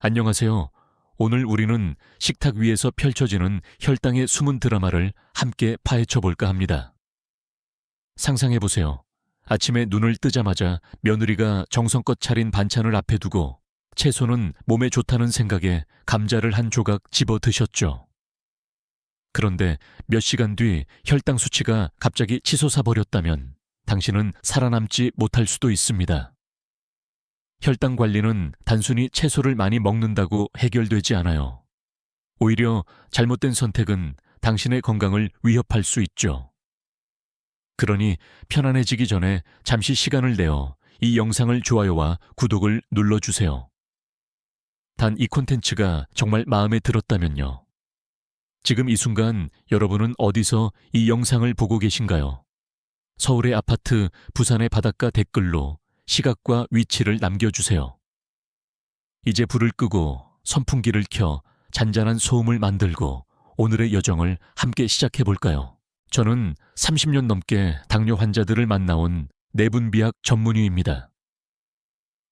안녕하세요. 오늘 우리는 식탁 위에서 펼쳐지는 혈당의 숨은 드라마를 함께 파헤쳐 볼까 합니다. 상상해 보세요. 아침에 눈을 뜨자마자 며느리가 정성껏 차린 반찬을 앞에 두고 채소는 몸에 좋다는 생각에 감자를 한 조각 집어 드셨죠. 그런데 몇 시간 뒤 혈당 수치가 갑자기 치솟아 버렸다면 당신은 살아남지 못할 수도 있습니다. 혈당 관리는 단순히 채소를 많이 먹는다고 해결되지 않아요. 오히려 잘못된 선택은 당신의 건강을 위협할 수 있죠. 그러니 편안해지기 전에 잠시 시간을 내어 이 영상을 좋아요와 구독을 눌러주세요. 단 이 콘텐츠가 정말 마음에 들었다면요. 지금 이 순간 여러분은 어디서 이 영상을 보고 계신가요? 서울의 아파트, 부산의 바닷가 댓글로 시각과 위치를 남겨주세요. 이제 불을 끄고 선풍기를 켜 잔잔한 소음을 만들고 오늘의 여정을 함께 시작해 볼까요? 저는 30년 넘게 당뇨 환자들을 만나온 내분비학 전문의입니다.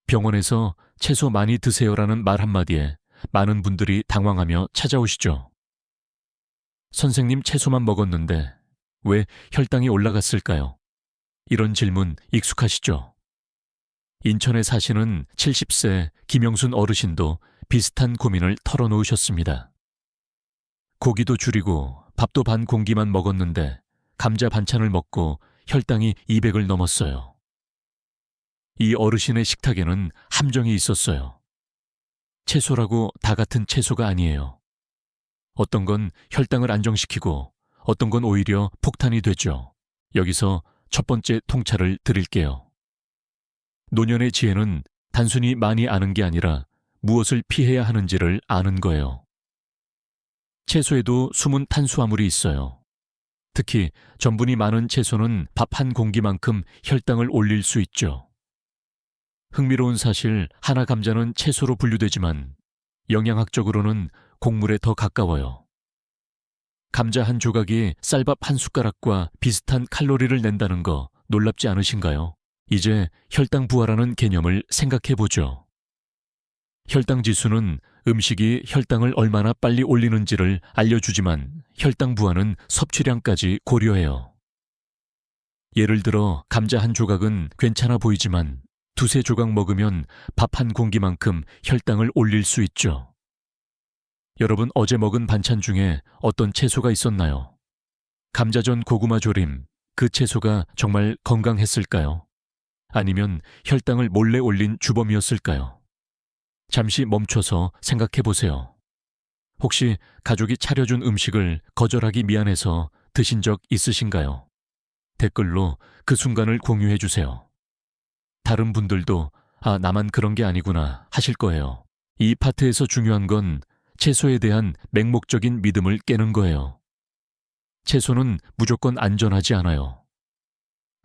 병원에서 채소 많이 드세요라는 말 한마디에 많은 분들이 당황하며 찾아오시죠. 선생님, 채소만 먹었는데 왜 혈당이 올라갔을까요? 이런 질문 익숙하시죠? 인천에 사시는 70세 김영순 어르신도 비슷한 고민을 털어놓으셨습니다. 고기도 줄이고 밥도 반 공기만 먹었는데 감자 반찬을 먹고 혈당이 200을 넘었어요. 이 어르신의 식탁에는 함정이 있었어요. 채소라고 다 같은 채소가 아니에요. 어떤 건 혈당을 안정시키고 어떤 건 오히려 폭탄이 되죠. 여기서 첫 번째 통찰을 드릴게요. 노년의 지혜는 단순히 많이 아는 게 아니라 무엇을 피해야 하는지를 아는 거예요. 채소에도 숨은 탄수화물이 있어요. 특히 전분이 많은 채소는 밥 한 공기만큼 혈당을 올릴 수 있죠. 흥미로운 사실, 하나 감자는 채소로 분류되지만 영양학적으로는 곡물에 더 가까워요. 감자 한 조각이 쌀밥 한 숟가락과 비슷한 칼로리를 낸다는 거 놀랍지 않으신가요? 이제 혈당 부하라는 개념을 생각해 보죠. 혈당 지수는 음식이 혈당을 얼마나 빨리 올리는지를 알려주지만 혈당 부하는 섭취량까지 고려해요. 예를 들어 감자 한 조각은 괜찮아 보이지만 두세 조각 먹으면 밥 한 공기만큼 혈당을 올릴 수 있죠. 여러분, 어제 먹은 반찬 중에 어떤 채소가 있었나요? 감자전 고구마 조림, 그 채소가 정말 건강했을까요? 아니면 혈당을 몰래 올린 주범이었을까요? 잠시 멈춰서 생각해 보세요. 혹시 가족이 차려준 음식을 거절하기 미안해서 드신 적 있으신가요? 댓글로 그 순간을 공유해 주세요. 다른 분들도 나만 그런 게 아니구나 하실 거예요. 이 파트에서 중요한 건 채소에 대한 맹목적인 믿음을 깨는 거예요. 채소는 무조건 안전하지 않아요.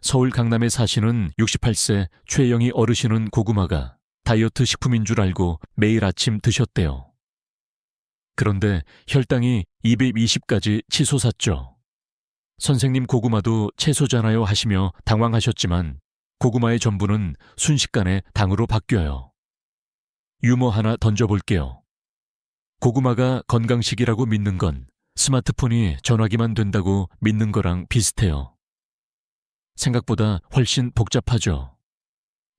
서울 강남에 사시는 68세 최영희 어르신은 고구마가 다이어트 식품인 줄 알고 매일 아침 드셨대요. 그런데 혈당이 220까지 치솟았죠. 선생님, 고구마도 채소잖아요 하시며 당황하셨지만 고구마의 전분은 순식간에 당으로 바뀌어요. 유머 하나 던져볼게요. 고구마가 건강식이라고 믿는 건 스마트폰이 전화기만 된다고 믿는 거랑 비슷해요. 생각보다 훨씬 복잡하죠.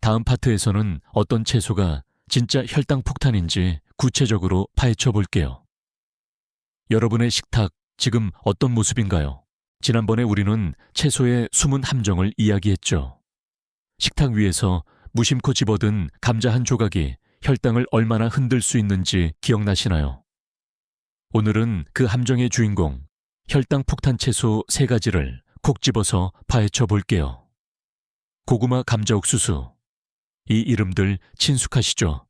다음 파트에서는 어떤 채소가 진짜 혈당 폭탄인지 구체적으로 파헤쳐 볼게요. 여러분의 식탁, 지금 어떤 모습인가요? 지난번에 우리는 채소의 숨은 함정을 이야기했죠. 식탁 위에서 무심코 집어든 감자 한 조각이 혈당을 얼마나 흔들 수 있는지 기억나시나요? 오늘은 그 함정의 주인공, 혈당 폭탄 채소 3가지를 콕 집어서 파헤쳐 볼게요. 고구마, 감자, 옥수수. 이 이름들 친숙하시죠?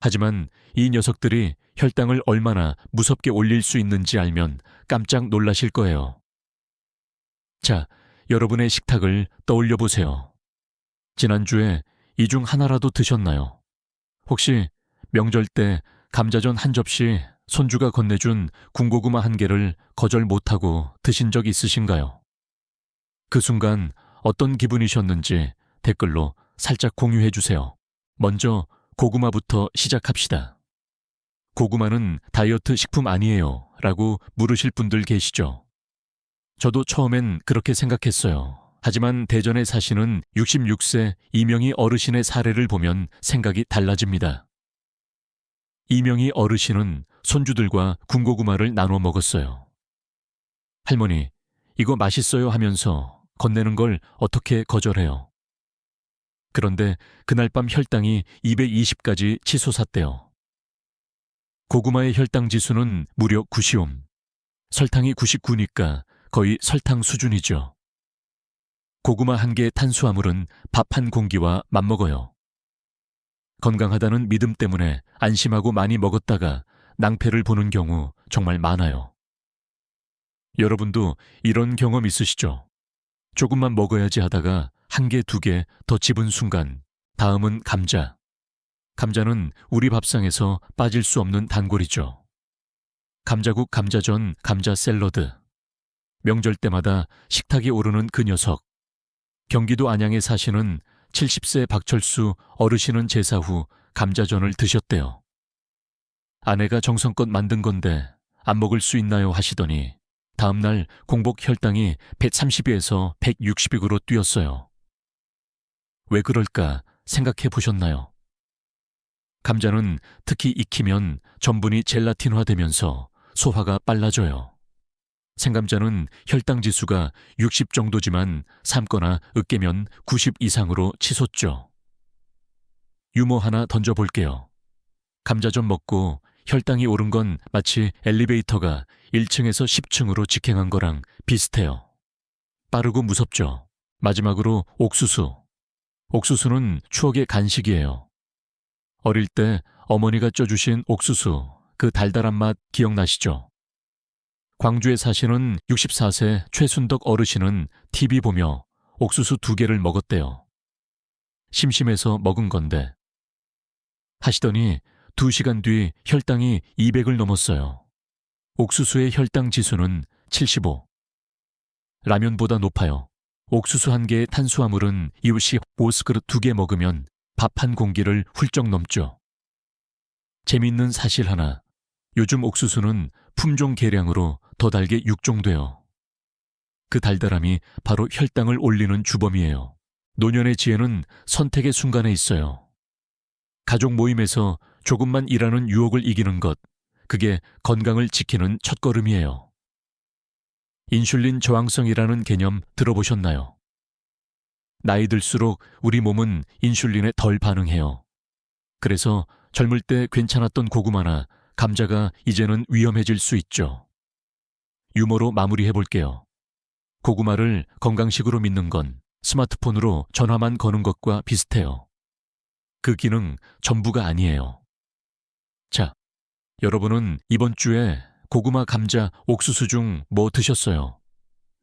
하지만 이 녀석들이 혈당을 얼마나 무섭게 올릴 수 있는지 알면 깜짝 놀라실 거예요. 자, 여러분의 식탁을 떠올려 보세요. 지난주에 이 중 하나라도 드셨나요? 혹시 명절 때 감자전 한 접시, 손주가 건네준 군고구마 1개를 거절 못하고 드신 적 있으신가요? 그 순간 어떤 기분이셨는지 댓글로 살짝 공유해 주세요. 먼저 고구마부터 시작합시다. 고구마는 다이어트 식품 아니에요 라고 물으실 분들 계시죠? 저도 처음엔 그렇게 생각했어요. 하지만 대전에 사시는 66세 이명희 어르신의 사례를 보면 생각이 달라집니다. 이명희 어르신은 손주들과 군고구마를 나눠 먹었어요. 할머니, 이거 맛있어요 하면서 건네는 걸 어떻게 거절해요? 그런데 그날 밤 혈당이 220까지 치솟았대요. 고구마의 혈당 지수는 무려 90옴. 설탕이 99니까 거의 설탕 수준이죠. 고구마 한 개의 탄수화물은 밥 한 공기와 맞먹어요. 건강하다는 믿음 때문에 안심하고 많이 먹었다가 낭패를 보는 경우 정말 많아요. 여러분도 이런 경험 있으시죠? 조금만 먹어야지 하다가 한 개, 두 개 더 집은 순간 다음은 감자. 감자는 우리 밥상에서 빠질 수 없는 단골이죠. 감자국, 감자전, 감자 샐러드. 명절 때마다 식탁에 오르는 그 녀석. 경기도 안양에 사시는 70세 박철수 어르신은 제사 후 감자전을 드셨대요. 아내가 정성껏 만든 건데 안 먹을 수 있나요 하시더니 다음날 공복 혈당이 130에서 160으로 뛰었어요. 왜 그럴까 생각해 보셨나요? 감자는 특히 익히면 전분이 젤라틴화되면서 소화가 빨라져요. 생감자는 혈당 지수가 60 정도지만 삶거나 으깨면 90 이상으로 치솟죠. 유머 하나 던져볼게요. 감자전 먹고 혈당이 오른 건 마치 엘리베이터가 1층에서 10층으로 직행한 거랑 비슷해요. 빠르고 무섭죠. 마지막으로 옥수수. 옥수수는 추억의 간식이에요. 어릴 때 어머니가 쪄주신 옥수수, 그 달달한 맛 기억나시죠? 광주에 사시는 64세 최순덕 어르신은 TV 보며 옥수수 2개를 먹었대요. 심심해서 먹은 건데. 하시더니 2시간 뒤 혈당이 200을 넘었어요. 옥수수의 혈당 지수는 75. 라면보다 높아요. 옥수수 한 개의 탄수화물은 이웃이 오스그릇 2개 먹으면 밥 한 공기를 훌쩍 넘죠. 재미있는 사실 하나. 요즘 옥수수는 품종 개량으로 더 달게 육종돼요. 그 달달함이 바로 혈당을 올리는 주범이에요. 노년의 지혜는 선택의 순간에 있어요. 가족 모임에서 조금만 일하는 유혹을 이기는 것, 그게 건강을 지키는 첫걸음이에요. 인슐린 저항성이라는 개념 들어보셨나요? 나이 들수록 우리 몸은 인슐린에 덜 반응해요. 그래서 젊을 때 괜찮았던 고구마나 감자가 이제는 위험해질 수 있죠. 유머로 마무리해볼게요. 고구마를 건강식으로 믿는 건 스마트폰으로 전화만 거는 것과 비슷해요. 그 기능 전부가 아니에요. 자, 여러분은 이번 주에 고구마, 감자, 옥수수 중 뭐 드셨어요?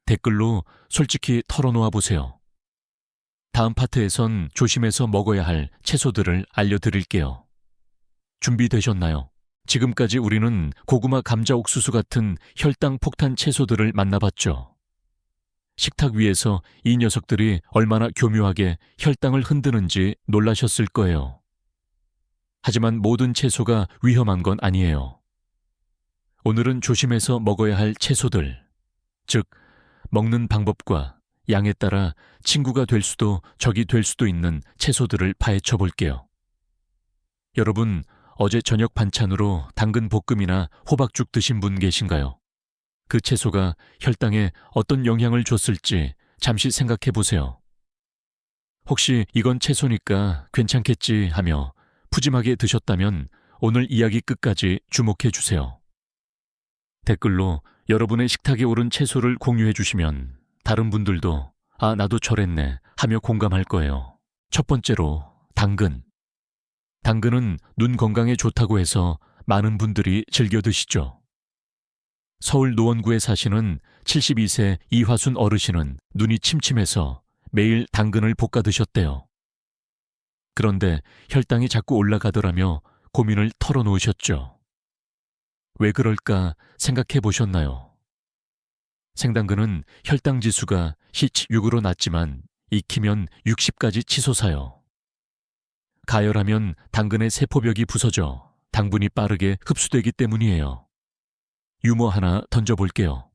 댓글로 솔직히 털어놓아 보세요. 다음 파트에선 조심해서 먹어야 할 채소들을 알려드릴게요. 준비되셨나요? 지금까지 우리는 고구마, 감자, 옥수수 같은 혈당 폭탄 채소들을 만나봤죠. 식탁 위에서 이 녀석들이 얼마나 교묘하게 혈당을 흔드는지 놀라셨을 거예요. 하지만 모든 채소가 위험한 건 아니에요. 오늘은 조심해서 먹어야 할 채소들, 즉 먹는 방법과 양에 따라 친구가 될 수도 적이 될 수도 있는 채소들을 파헤쳐 볼게요. 여러분, 어제 저녁 반찬으로 당근 볶음이나 호박죽 드신 분 계신가요? 그 채소가 혈당에 어떤 영향을 줬을지 잠시 생각해 보세요. 혹시 이건 채소니까 괜찮겠지 하며 푸짐하게 드셨다면 오늘 이야기 끝까지 주목해 주세요. 댓글로 여러분의 식탁에 오른 채소를 공유해 주시면 다른 분들도 아, 나도 저랬네 하며 공감할 거예요. 첫 번째로 당근. 당근은 눈 건강에 좋다고 해서 많은 분들이 즐겨 드시죠. 서울 노원구에 사시는 72세 이화순 어르신은 눈이 침침해서 매일 당근을 볶아 드셨대요. 그런데 혈당이 자꾸 올라가더라며 고민을 털어놓으셨죠. 왜 그럴까 생각해 보셨나요? 생당근은 혈당 지수가 히치 6으로 낮지만 익히면 60까지 치솟아요. 가열하면 당근의 세포벽이 부서져 당분이 빠르게 흡수되기 때문이에요. 유머 하나 던져볼게요.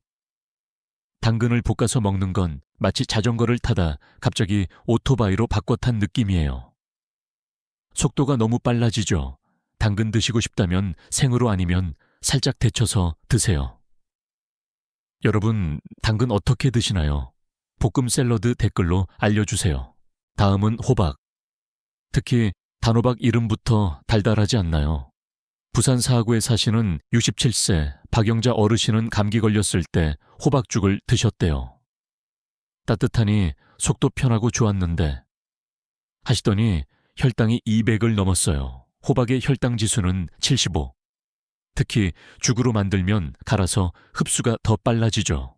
당근을 볶아서 먹는 건 마치 자전거를 타다 갑자기 오토바이로 바꿔 탄 느낌이에요. 속도가 너무 빨라지죠. 당근 드시고 싶다면 생으로 아니면 살짝 데쳐서 드세요. 여러분, 당근 어떻게 드시나요? 볶음 샐러드 댓글로 알려주세요. 다음은 호박. 특히 단호박 이름부터 달달하지 않나요? 부산 사하구에 사시는 67세 박영자 어르신은 감기 걸렸을 때 호박죽을 드셨대요. 따뜻하니 속도 편하고 좋았는데 하시더니 혈당이 200을 넘었어요. 호박의 혈당 지수는 75. 특히 죽으로 만들면 갈아서 흡수가 더 빨라지죠.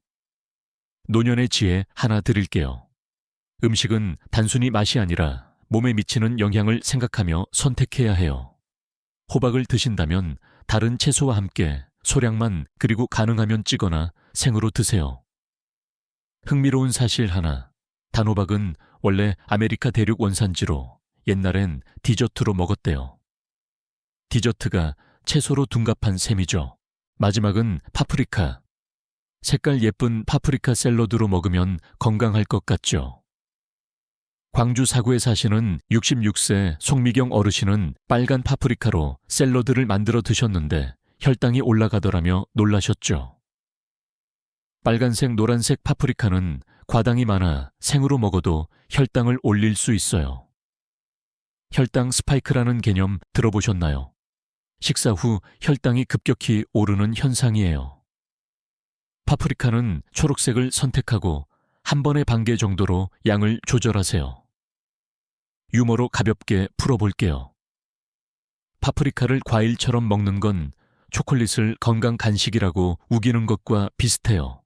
노년의 지혜 하나 드릴게요. 음식은 단순히 맛이 아니라 몸에 미치는 영향을 생각하며 선택해야 해요. 호박을 드신다면 다른 채소와 함께 소량만 그리고 가능하면 찌거나 생으로 드세요. 흥미로운 사실 하나. 단호박은 원래 아메리카 대륙 원산지로 옛날엔 디저트로 먹었대요. 디저트가 채소로 둔갑한 셈이죠. 마지막은 파프리카. 색깔 예쁜 파프리카 샐러드로 먹으면 건강할 것 같죠. 광주 사구에 사시는 66세 송미경 어르신은 빨간 파프리카로 샐러드를 만들어 드셨는데 혈당이 올라가더라며 놀라셨죠. 빨간색, 노란색 파프리카는 과당이 많아 생으로 먹어도 혈당을 올릴 수 있어요. 혈당 스파이크라는 개념 들어보셨나요? 식사 후 혈당이 급격히 오르는 현상이에요. 파프리카는 초록색을 선택하고 한 번에 반 개 정도로 양을 조절하세요. 유머로 가볍게 풀어볼게요. 파프리카를 과일처럼 먹는 건 초콜릿을 건강 간식이라고 우기는 것과 비슷해요.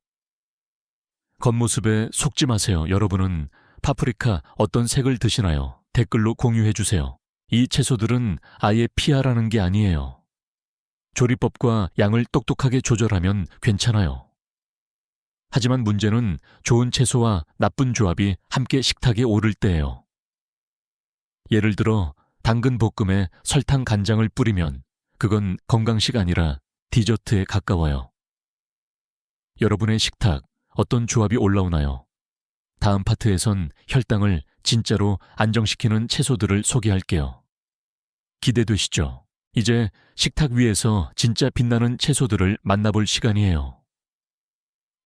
겉모습에 속지 마세요. 여러분은 파프리카 어떤 색을 드시나요? 댓글로 공유해주세요. 이 채소들은 아예 피하라는 게 아니에요. 조리법과 양을 똑똑하게 조절하면 괜찮아요. 하지만 문제는 좋은 채소와 나쁜 조합이 함께 식탁에 오를 때예요. 예를 들어 당근 볶음에 설탕 간장을 뿌리면 그건 건강식 아니라 디저트에 가까워요. 여러분의 식탁 어떤 조합이 올라오나요? 다음 파트에선 혈당을 진짜로 안정시키는 채소들을 소개할게요. 기대되시죠? 이제 식탁 위에서 진짜 빛나는 채소들을 만나볼 시간이에요.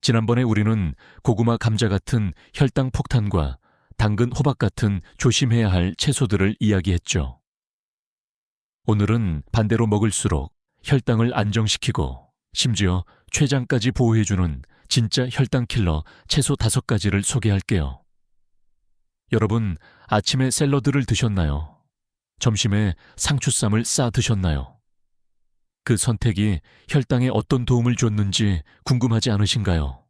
지난번에 우리는 고구마, 감자 같은 혈당 폭탄과 당근, 호박 같은 조심해야 할 채소들을 이야기했죠. 오늘은 반대로 먹을수록 혈당을 안정시키고 심지어 췌장까지 보호해주는 진짜 혈당 킬러 채소 5가지를 소개할게요. 여러분, 아침에 샐러드를 드셨나요? 점심에 상추쌈을 싸 드셨나요? 그 선택이 혈당에 어떤 도움을 줬는지 궁금하지 않으신가요?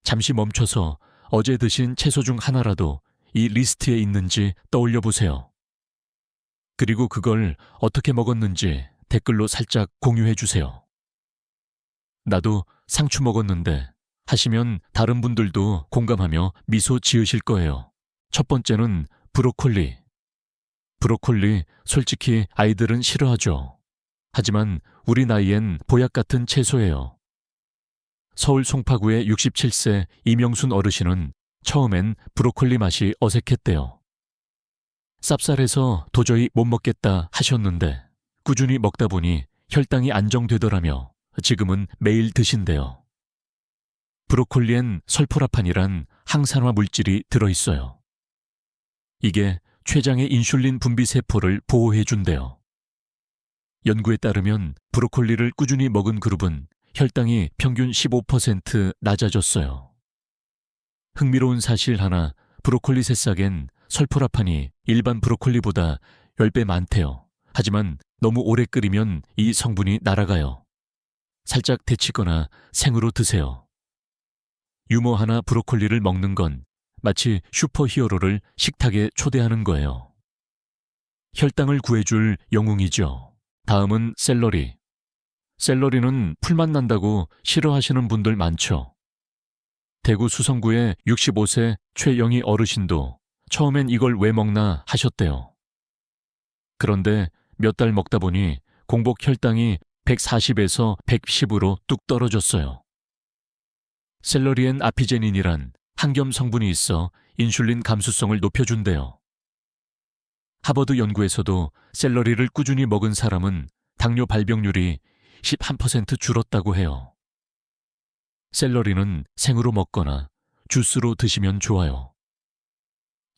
잠시 멈춰서 어제 드신 채소 중 하나라도 이 리스트에 있는지 떠올려 보세요. 그리고 그걸 어떻게 먹었는지 댓글로 살짝 공유해 주세요. 나도 상추 먹었는데 하시면 다른 분들도 공감하며 미소 지으실 거예요. 첫 번째는 브로콜리. 브로콜리 솔직히 아이들은 싫어하죠. 하지만 우리 나이엔 보약 같은 채소예요. 서울 송파구의 67세 이명순 어르신은 처음엔 브로콜리 맛이 어색했대요. 쌉쌀해서 도저히 못 먹겠다 하셨는데 꾸준히 먹다 보니 혈당이 안정되더라며 지금은 매일 드신대요. 브로콜리엔 설포라판이란 항산화 물질이 들어있어요. 이게 췌장의 인슐린 분비 세포를 보호해준대요. 연구에 따르면 브로콜리를 꾸준히 먹은 그룹은 혈당이 평균 15% 낮아졌어요. 흥미로운 사실 하나, 브로콜리 새싹엔 설포라판이 일반 브로콜리보다 10배 많대요. 하지만 너무 오래 끓이면 이 성분이 날아가요. 살짝 데치거나 생으로 드세요. 유머 하나, 브로콜리를 먹는 건 마치 슈퍼히어로를 식탁에 초대하는 거예요. 혈당을 구해줄 영웅이죠. 다음은 샐러리. 샐러리는 풀맛 난다고 싫어하시는 분들 많죠. 대구 수성구의 65세 최영희 어르신도 처음엔 이걸 왜 먹나 하셨대요. 그런데 몇 달 먹다 보니 공복 혈당이 140에서 110으로 뚝 떨어졌어요. 셀러리엔 아피제닌이란 항염 성분이 있어 인슐린 감수성을 높여준대요. 하버드 연구에서도 셀러리를 꾸준히 먹은 사람은 당뇨 발병률이 11% 줄었다고 해요. 셀러리는 생으로 먹거나 주스로 드시면 좋아요.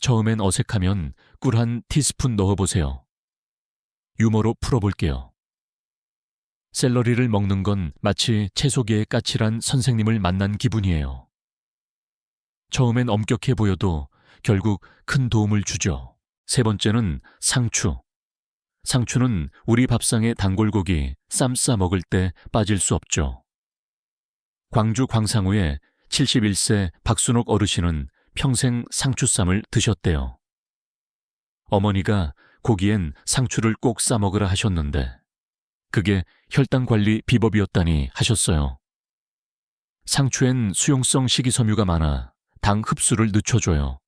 처음엔 어색하면 꿀 한 티스푼 넣어보세요. 유머로 풀어볼게요. 셀러리를 먹는 건 마치 채소계의 까칠한 선생님을 만난 기분이에요. 처음엔 엄격해 보여도 결국 큰 도움을 주죠. 세 번째는 상추. 상추는 우리 밥상에 단골고기, 쌈 싸 먹을 때 빠질 수 없죠. 광주 광상우의 71세 박순옥 어르신은 평생 상추쌈을 드셨대요. 어머니가 고기엔 상추를 꼭 싸 먹으라 하셨는데 그게 혈당 관리 비법이었다니 하셨어요. 상추엔 수용성 식이섬유가 많아 당 흡수를 늦춰줘요.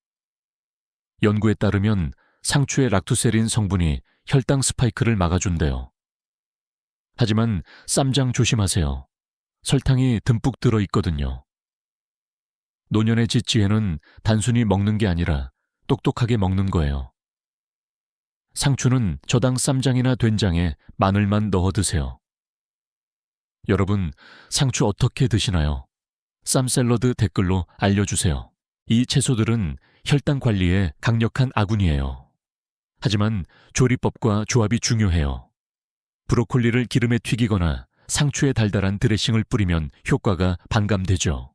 연구에 따르면 상추의 락토세린 성분이 혈당 스파이크를 막아준대요. 하지만 쌈장 조심하세요. 설탕이 듬뿍 들어있거든요. 노년의 지혜는 단순히 먹는 게 아니라 똑똑하게 먹는 거예요. 상추는 저당 쌈장이나 된장에 마늘만 넣어 드세요. 여러분, 상추 어떻게 드시나요? 쌈 샐러드 댓글로 알려주세요. 이 채소들은 혈당 관리에 강력한 아군이에요. 하지만 조리법과 조합이 중요해요. 브로콜리를 기름에 튀기거나 상추에 달달한 드레싱을 뿌리면 효과가 반감되죠.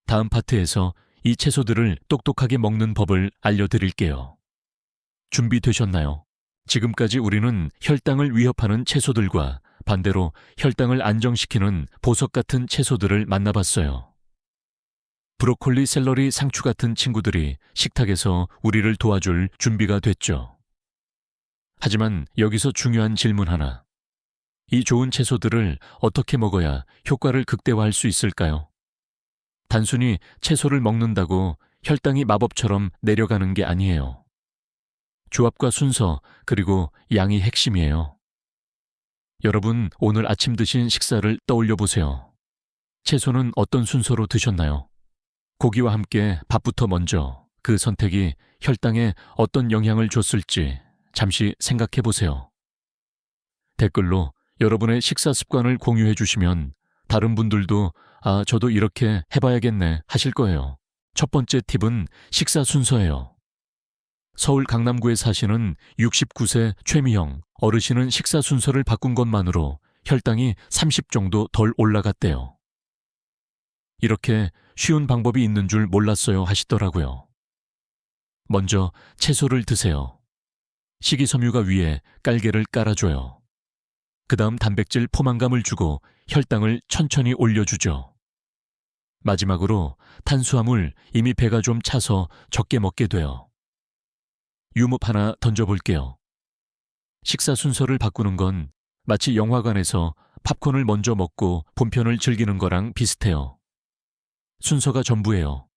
다음 파트에서 이 채소들을 똑똑하게 먹는 법을 알려드릴게요. 준비되셨나요? 지금까지 우리는 혈당을 위협하는 채소들과 반대로 혈당을 안정시키는 보석 같은 채소들을 만나봤어요. 브로콜리, 샐러리, 상추 같은 친구들이 식탁에서 우리를 도와줄 준비가 됐죠. 하지만 여기서 중요한 질문 하나. 이 좋은 채소들을 어떻게 먹어야 효과를 극대화할 수 있을까요? 단순히 채소를 먹는다고 혈당이 마법처럼 내려가는 게 아니에요. 조합과 순서, 그리고 양이 핵심이에요. 여러분, 오늘 아침 드신 식사를 떠올려 보세요. 채소는 어떤 순서로 드셨나요? 고기와 함께 밥부터 먼저, 그 선택이 혈당에 어떤 영향을 줬을지 잠시 생각해 보세요. 댓글로 여러분의 식사 습관을 공유해 주시면 다른 분들도 저도 이렇게 해봐야겠네 하실 거예요. 첫 번째 팁은 식사 순서예요. 서울 강남구에 사시는 69세 최미영 어르신은 식사 순서를 바꾼 것만으로 혈당이 30 정도 덜 올라갔대요. 이렇게 쉬운 방법이 있는 줄 몰랐어요 하시더라고요. 먼저 채소를 드세요. 식이섬유가 위에 깔개를 깔아줘요. 그 다음 단백질 포만감을 주고 혈당을 천천히 올려주죠. 마지막으로 탄수화물, 이미 배가 좀 차서 적게 먹게 돼요. 유머 하나 던져볼게요. 식사 순서를 바꾸는 건 마치 영화관에서 팝콘을 먼저 먹고 본편을 즐기는 거랑 비슷해요. 순서가 전부예요.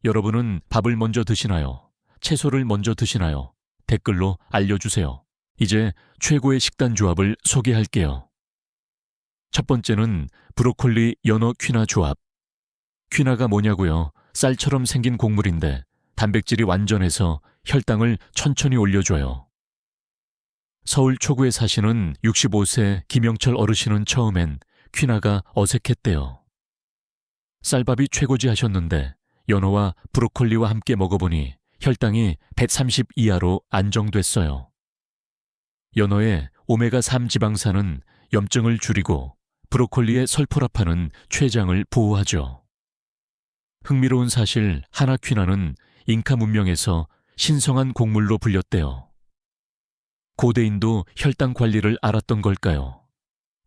여러분은 밥을 먼저 드시나요? 채소를 먼저 드시나요? 댓글로 알려주세요. 이제 최고의 식단 조합을 소개할게요. 첫 번째는 브로콜리, 연어, 퀴나 조합. 퀴나가 뭐냐고요? 쌀처럼 생긴 곡물인데 단백질이 완전해서 혈당을 천천히 올려줘요. 서울 초구에 사시는 65세 김영철 어르신은 처음엔 퀴나가 어색했대요. 쌀밥이 최고지 하셨는데 연어와 브로콜리와 함께 먹어보니 혈당이 130 이하로 안정됐어요. 연어의 오메가3 지방산은 염증을 줄이고 브로콜리의 설포라판은 췌장을 보호하죠. 흥미로운 사실 하나 퀴나는 잉카 문명에서 신성한 곡물로 불렸대요. 고대인도 혈당 관리를 알았던 걸까요?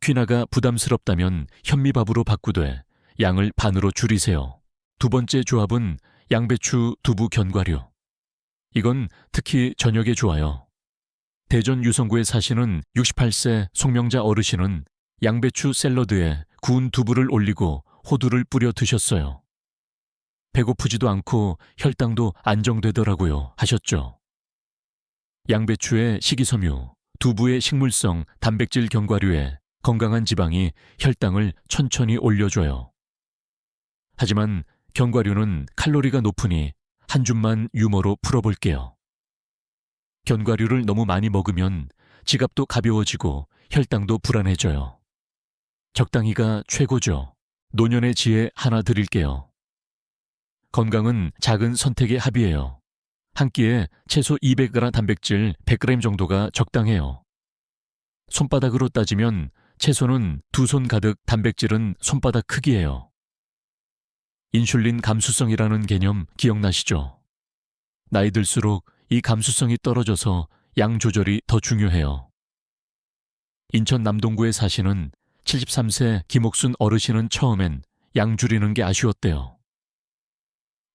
퀴나가 부담스럽다면 현미밥으로 바꾸되 양을 반으로 줄이세요. 두 번째 조합은 양배추, 두부, 견과류. 이건 특히 저녁에 좋아요. 대전 유성구에 사시는 68세 송명자 어르신은 양배추 샐러드에 구운 두부를 올리고 호두를 뿌려 드셨어요. 배고프지도 않고 혈당도 안정되더라고요 하셨죠. 양배추에 식이섬유, 두부의 식물성 단백질 견과류에 건강한 지방이 혈당을 천천히 올려줘요. 하지만 견과류는 칼로리가 높으니 한 줌만 유머로 풀어볼게요. 견과류를 너무 많이 먹으면 지갑도 가벼워지고 혈당도 불안해져요. 적당히가 최고죠. 노년의 지혜 하나 드릴게요. 건강은 작은 선택의 합이에요. 한 끼에 채소 200g 단백질 100g 정도가 적당해요. 손바닥으로 따지면 채소는 두 손 가득, 단백질은 손바닥 크기예요. 인슐린 감수성이라는 개념 기억나시죠? 나이 들수록 이 감수성이 떨어져서 양 조절이 더 중요해요. 인천 남동구에 사시는 73세 김옥순 어르신은 처음엔 양 줄이는 게 아쉬웠대요.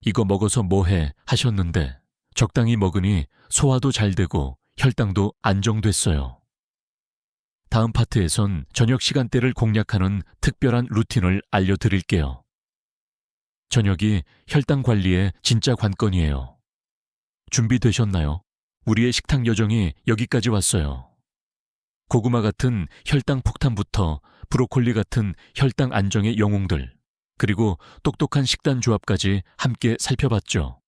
이거 먹어서 뭐해 하셨는데 적당히 먹으니 소화도 잘 되고 혈당도 안정됐어요. 다음 파트에선 저녁 시간대를 공략하는 특별한 루틴을 알려드릴게요. 저녁이 혈당 관리의 진짜 관건이에요. 준비되셨나요? 우리의 식탁 여정이 여기까지 왔어요. 고구마 같은 혈당 폭탄부터 브로콜리 같은 혈당 안정의 영웅들, 그리고 똑똑한 식단 조합까지 함께 살펴봤죠.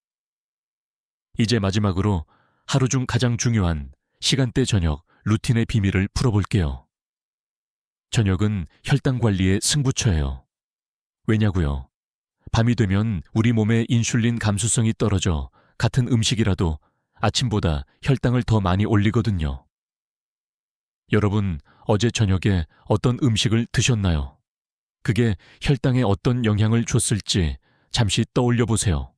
이제 마지막으로 하루 중 가장 중요한 시간대 저녁 루틴의 비밀을 풀어볼게요. 저녁은 혈당 관리의 승부처예요. 왜냐고요? 밤이 되면 우리 몸의 인슐린 감수성이 떨어져 같은 음식이라도 아침보다 혈당을 더 많이 올리거든요. 여러분, 어제 저녁에 어떤 음식을 드셨나요? 그게 혈당에 어떤 영향을 줬을지 잠시 떠올려 보세요.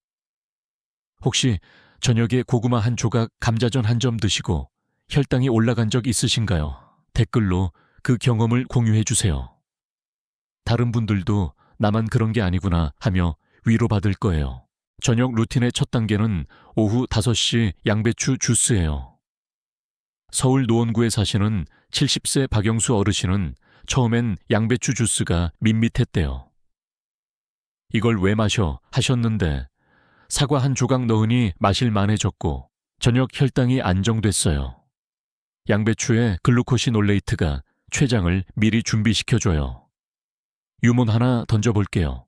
혹시 저녁에 고구마 한 조각, 감자전 한 점 드시고 혈당이 올라간 적 있으신가요? 댓글로 그 경험을 공유해 주세요. 다른 분들도 나만 그런 게 아니구나 하며 위로받을 거예요. 저녁 루틴의 첫 단계는 오후 5시 양배추 주스예요. 서울 노원구에 사시는 70세 박영수 어르신은 처음엔 양배추 주스가 밋밋했대요. 이걸 왜 마셔 하셨는데 사과 한 조각 넣으니 마실 만해졌고 저녁 혈당이 안정됐어요. 양배추의 글루코시놀레이트가 췌장을 미리 준비시켜줘요. 유문 하나 던져볼게요.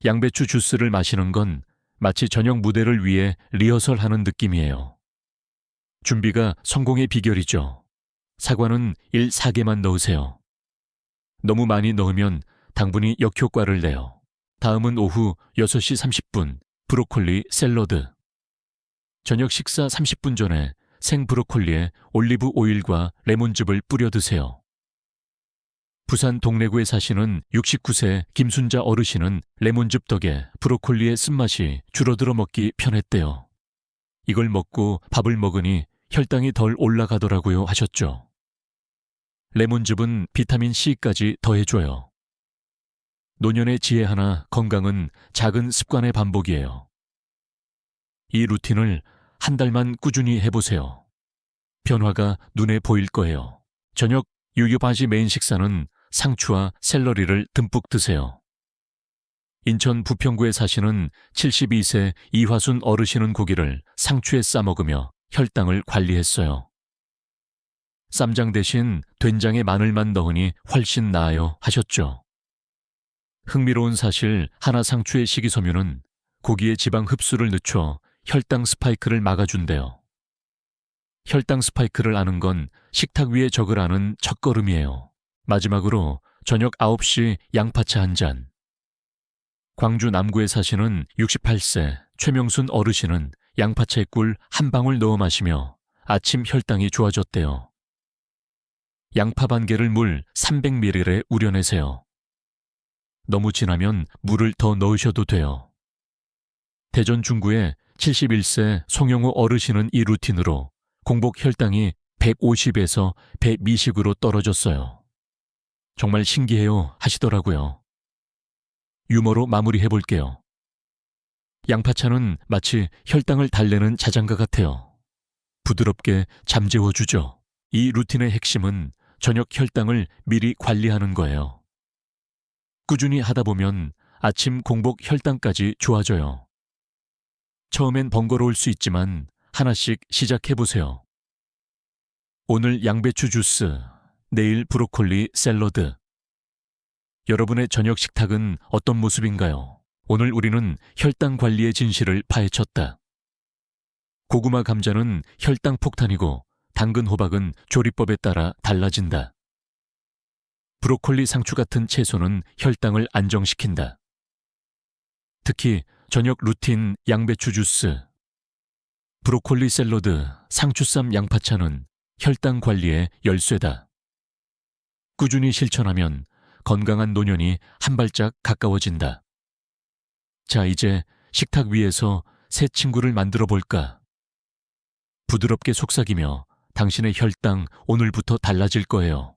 양배추 주스를 마시는 건 마치 저녁 무대를 위해 리허설하는 느낌이에요. 준비가 성공의 비결이죠. 사과는 4개만 넣으세요. 너무 많이 넣으면 당분이 역효과를 내요. 다음은 오후 6시 30분 브로콜리 샐러드. 저녁 식사 30분 전에 생 브로콜리에 올리브 오일과 레몬즙을 뿌려 드세요. 부산 동래구에 사시는 69세 김순자 어르신은 레몬즙 덕에 브로콜리의 쓴맛이 줄어들어 먹기 편했대요. 이걸 먹고 밥을 먹으니 혈당이 덜 올라가더라고요 하셨죠. 레몬즙은 비타민 C까지 더해줘요. 노년의 지혜 하나, 건강은 작은 습관의 반복이에요. 이 루틴을 한 달만 꾸준히 해보세요. 변화가 눈에 보일 거예요. 저녁 유유바지 메인 식사는 상추와 샐러리를 듬뿍 드세요. 인천 부평구에 사시는 72세 이화순 어르신은 고기를 상추에 싸먹으며 혈당을 관리했어요. 쌈장 대신 된장에 마늘만 넣으니 훨씬 나아요 하셨죠. 흥미로운 사실 하나 상추의 식이섬유는 고기의 지방 흡수를 늦춰 혈당 스파이크를 막아준대요. 혈당 스파이크를 아는 건 식탁 위에 적을 아는 첫걸음이에요. 마지막으로 저녁 9시 양파차 한 잔. 광주 남구에 사시는 68세 최명순 어르신은 양파차에 꿀 한 방울 넣어 마시며 아침 혈당이 좋아졌대요. 양파 반 개를 물 300ml에 우려내세요. 너무 진하면 물을 더 넣으셔도 돼요. 대전 중구의 71세 송영호 어르신은 이 루틴으로 공복 혈당이 150에서 100미식으로 떨어졌어요. 정말 신기해요 하시더라고요. 유머로 마무리해볼게요. 양파차는 마치 혈당을 달래는 자장가 같아요. 부드럽게 잠재워주죠. 이 루틴의 핵심은 저녁 혈당을 미리 관리하는 거예요. 꾸준히 하다 보면 아침 공복 혈당까지 좋아져요. 처음엔 번거로울 수 있지만 하나씩 시작해보세요. 오늘 양배추 주스, 내일 브로콜리 샐러드. 여러분의 저녁 식탁은 어떤 모습인가요? 오늘 우리는 혈당 관리의 진실을 파헤쳤다. 고구마 감자는 혈당 폭탄이고 당근 호박은 조리법에 따라 달라진다. 브로콜리 상추 같은 채소는 혈당을 안정시킨다. 특히 저녁 루틴 양배추 주스, 브로콜리 샐러드, 상추쌈 양파차는 혈당 관리의 열쇠다. 꾸준히 실천하면 건강한 노년이 한 발짝 가까워진다. 자, 이제 식탁 위에서 새 친구를 만들어 볼까? 부드럽게 속삭이며 당신의 혈당 오늘부터 달라질 거예요.